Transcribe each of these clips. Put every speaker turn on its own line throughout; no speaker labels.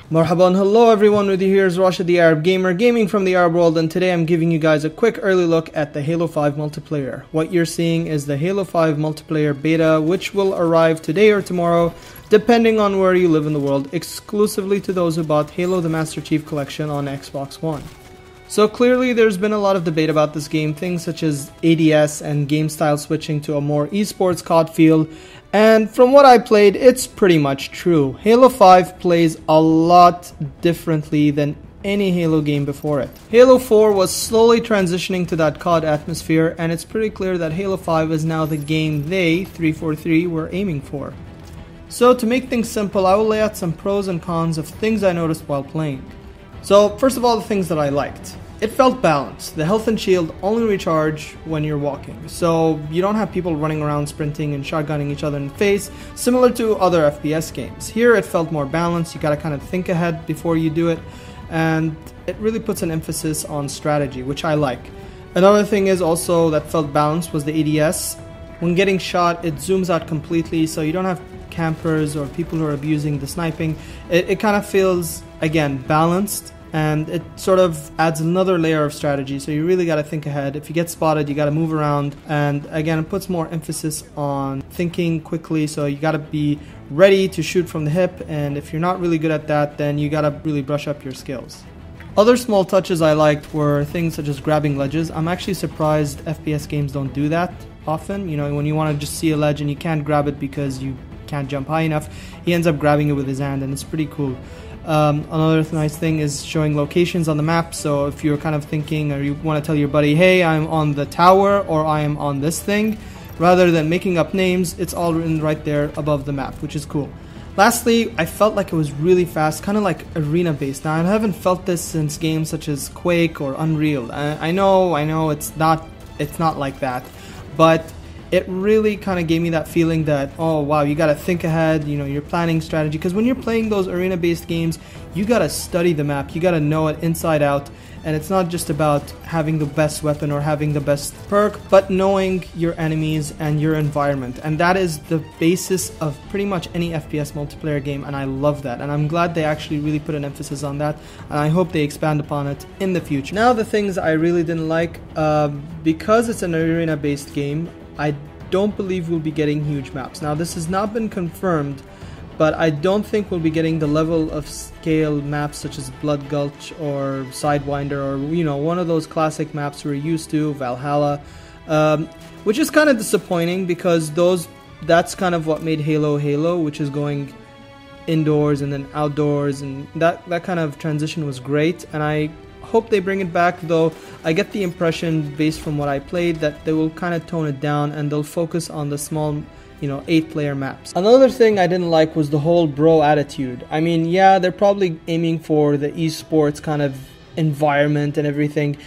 Marhaban, hello everyone, with you here is Rashid the Arab Gamer, gaming from the Arab world, and today I'm giving you guys a quick early look at the Halo 5 multiplayer. What you're seeing is the Halo 5 multiplayer beta, which will arrive today or tomorrow, depending on where you live in the world, exclusively to those who bought Halo the Master Chief Collection on Xbox One. So clearly there's been a lot of debate about this game, things such as ADS and game style switching to a more esports COD feel, and from what I played, it's pretty much true. Halo 5 plays a lot differently than any Halo game before it. Halo 4 was slowly transitioning to that COD atmosphere, and it's pretty clear that Halo 5 is now the game they, 343, were aiming for. So to make things simple, I will lay out some pros and cons of things I noticed while playing. So first of all, the things that I liked. It felt balanced. The health and shield only recharge when you're walking, so you don't have people running around sprinting and shotgunning each other in the face, similar to other FPS games. Here it felt more balanced. You gotta kind of think ahead before you do it, and it really puts an emphasis on strategy, which I like. Another thing is also that felt balanced was the ADS. When getting shot, it zooms out completely, so you don't have campers or people who are abusing the sniping. It kind of feels, again, balanced, and it sort of adds another layer of strategy, so you really got to think ahead. If you get spotted, you got to move around, and again, it puts more emphasis on thinking quickly, so you got to be ready to shoot from the hip, and if you're not really good at that, then you got to really brush up your skills. Other small touches I liked were things such as grabbing ledges. I'm actually surprised FPS games don't do that often. You know, when you want to just see a ledge and you can't grab it because you can't jump high enough, he ends up grabbing it with his hand, and it's pretty cool. Another nice thing is showing locations on the map, so if you're kind of thinking or you want to tell your buddy, hey, I'm on the tower or I am on this thing, rather than making up names, it's all written right there above the map, which is cool. Lastly, I felt like it was really fast, kind of like arena based. Now, I haven't felt this since games such as Quake or Unreal. I know it's not like that, but it really kind of gave me that feeling that, oh wow, you got to think ahead, you know, you're planning strategy, because when you're playing those arena based games, you got to study the map, you got to know it inside out, and it's not just about having the best weapon or having the best perk, but knowing your enemies and your environment, and that is the basis of pretty much any FPS multiplayer game, and I love that, and I'm glad they actually really put an emphasis on that, and I hope they expand upon it in the future. Now the things I really didn't like, because it's an arena based game, I don't believe we'll be getting huge maps. Now this has not been confirmed, but I don't think we'll be getting the level of scale maps such as Blood Gulch or Sidewinder, or you know, one of those classic maps we're used to, Valhalla, which is kind of disappointing, because that's kind of what made Halo, which is going indoors and then outdoors, and that kind of transition was great, and I hope they bring it back, though I get the impression based from what I played that they will kind of tone it down and they'll focus on the small, you know, 8-player maps. Another thing I didn't like was the whole bro attitude. I mean, yeah, they're probably aiming for the esports kind of environment and everything,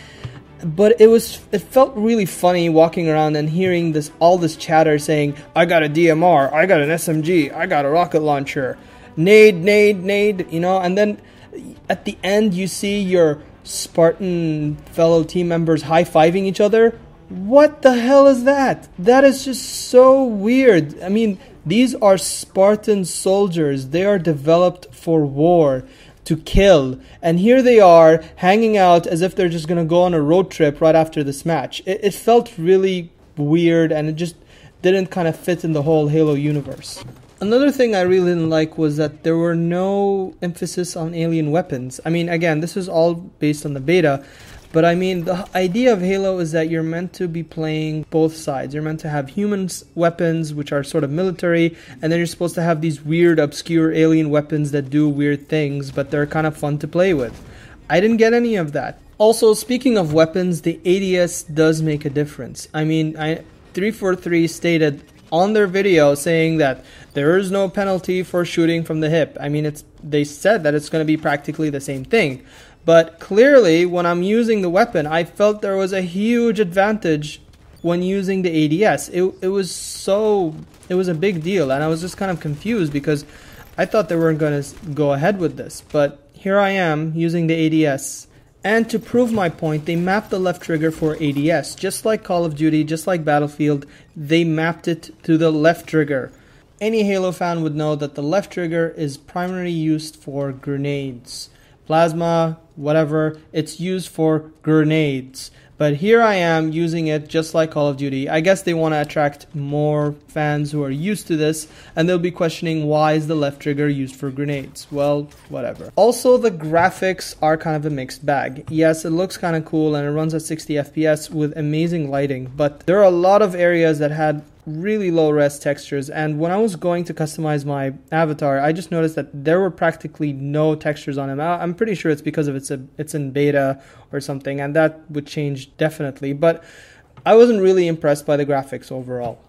but it felt really funny walking around and hearing all this chatter saying, I got a DMR, I got an SMG, I got a rocket launcher, nade, you know, and then at the end you see your Spartan fellow team members high-fiving each other. What the hell is that? That is just so weird. I mean, these are Spartan soldiers. They are developed for war, to kill, and here they are hanging out as if they're just gonna go on a road trip right after this match. It felt really weird, and it just didn't kind of fit in the whole Halo universe. Another thing I really didn't like was that there were no emphasis on alien weapons. I mean, again, this is all based on the beta, but I mean, the idea of Halo is that you're meant to be playing both sides. You're meant to have human weapons, which are sort of military, and then you're supposed to have these weird, obscure alien weapons that do weird things, but they're kind of fun to play with. I didn't get any of that. Also, speaking of weapons, the ADS does make a difference. I mean, 343 stated on their video saying that there is no penalty for shooting from the hip. I mean, they said that it's going to be practically the same thing, but clearly when I'm using the weapon, I felt there was a huge advantage when using the ADS. It was a big deal, and I was just kind of confused because I thought they weren't going to go ahead with this, but here I am using the ADS. And to prove my point, they mapped the left trigger for ADS. Just like Call of Duty, just like Battlefield, they mapped it to the left trigger. Any Halo fan would know that the left trigger is primarily used for grenades. Plasma, whatever, it's used for grenades. But here I am using it just like Call of Duty. I guess they want to attract more fans who are used to this, and they'll be questioning why is the left trigger used for grenades. Well, whatever. Also, the graphics are kind of a mixed bag. Yes, it looks kind of cool and it runs at 60 FPS with amazing lighting, but there are a lot of areas that had really low res textures, and when I was going to customize my avatar, I just noticed that there were practically no textures on him. I'm pretty sure it's because of it's in beta or something, and that would change definitely, but I wasn't really impressed by the graphics overall.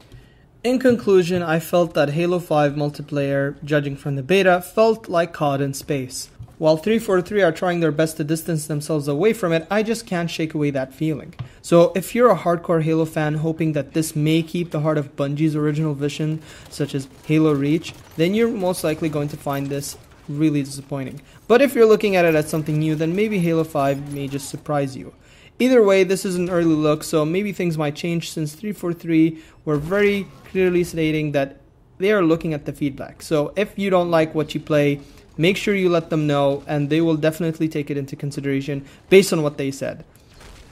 In conclusion, I felt that Halo 5 multiplayer, judging from the beta, felt like COD in space. While 343 are trying their best to distance themselves away from it, I just can't shake away that feeling. So if you're a hardcore Halo fan hoping that this may keep the heart of Bungie's original vision, such as Halo Reach, then you're most likely going to find this really disappointing. But if you're looking at it as something new, then maybe Halo 5 may just surprise you. Either way, this is an early look, so maybe things might change, since 343 were very clearly stating that they are looking at the feedback. So if you don't like what you play, make sure you let them know, and they will definitely take it into consideration based on what they said.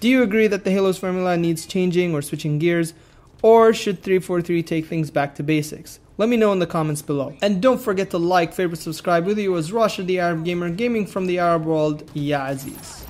Do you agree that the Halo's formula needs changing or switching gears, or should 343 take things back to basics? Let me know in the comments below. And don't forget to like, favorite, subscribe. With you was Rasha the Arab Gamer, gaming from the Arab world. Ya Aziz.